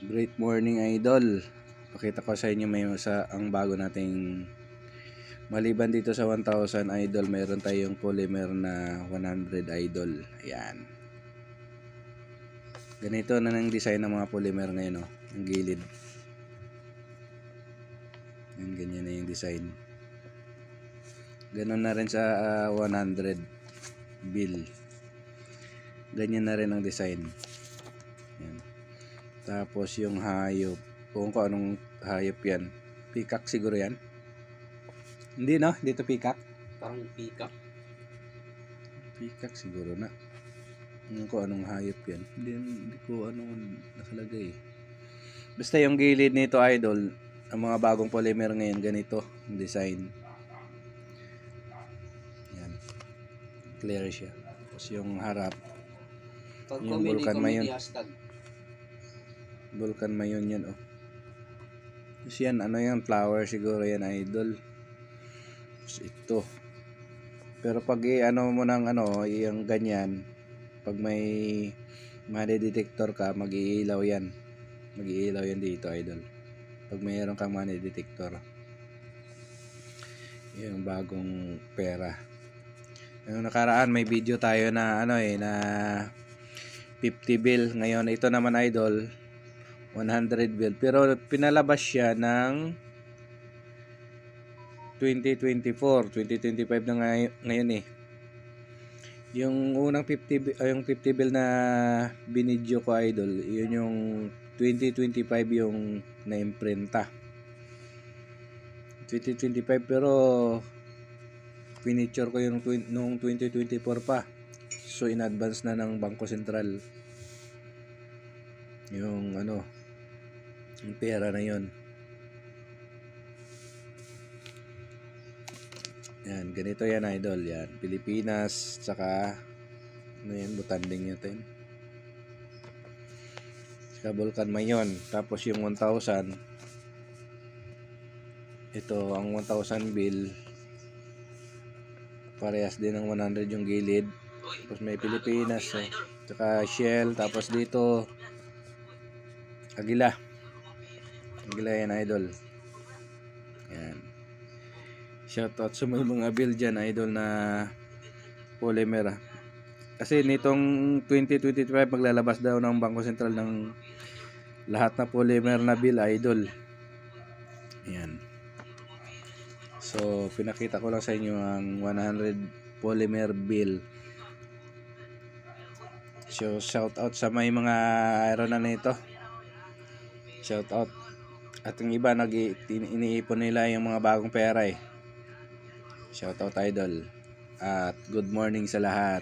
Great morning, idol. Pakita ko sa inyo ang bago nating maliban dito sa 1,000 idol, meron tayong polymer na 100 idol. Ayan. Ganito na ng design ng mga polymer ngayon, oh. Ang gilid. Yan, ganyan na yung design. Ganon na rin sa 100 bill. Ganyan na rin ang design. Yan. Tapos yung hayop, kung anong hayop yan. Peacock siguro yan. Hindi, no? Dito peacock. Parang peacock. Peacock siguro na. Hindi ko anong hayop yan. Hindi ko anong nakalagay. Basta yung gilid nito, idol, ang mga bagong polymer ngayon, ganito ang design. Yan. Clear siya. Tapos yung harap, yung Vulcan Mayon. Vulcan Mayon yan, oh. Tapos yan, ano yan, flower siguro yan, idol. Tapos ito. Pero pag ano mo ng yung ganyan, pag may detector ka, mag-iilaw yan. Mag-iilaw yan dito, idol. Pag mayroon kang detector. Yung bagong pera. Yung nakaraan may video tayo na na 50 bill. Ngayon ito naman, idol, 100 bill. Pero pinalabas siya ng 2024, 2025 na ngayon eh. Yung unang 50 bill na binidyo ko, idol, yun yung 2025 yung na-imprinta. 2025 pero pinicture ko yung noong 2024 pa. So in advance na ng Bangko Sentral yung yung pera na yon. Yan, ganito yan, idol. Yan, Pilipinas, tsaka yan, butanding natin. Tsaka Vulcan Mayon. Tapos yung 1,000, ito ang 1,000 bill, parehas din ng 100 yung gilid. Tapos may Pilipinas, tsaka Shell. Tapos dito Agila yan, idol. Yan. Shoutout sa mga bill dyan, idol, na polymer. Kasi nitong 2025 maglalabas daw ng Bangko Sentral ng lahat na polymer na bill, idol. Ayan. So pinakita ko lang sa inyo ang 100 polymer bill. So shoutout sa may mga iron na nito. Shoutout. At yung iba iniipon nila yung mga bagong pera eh. Shoutout, idol. At good morning sa lahat.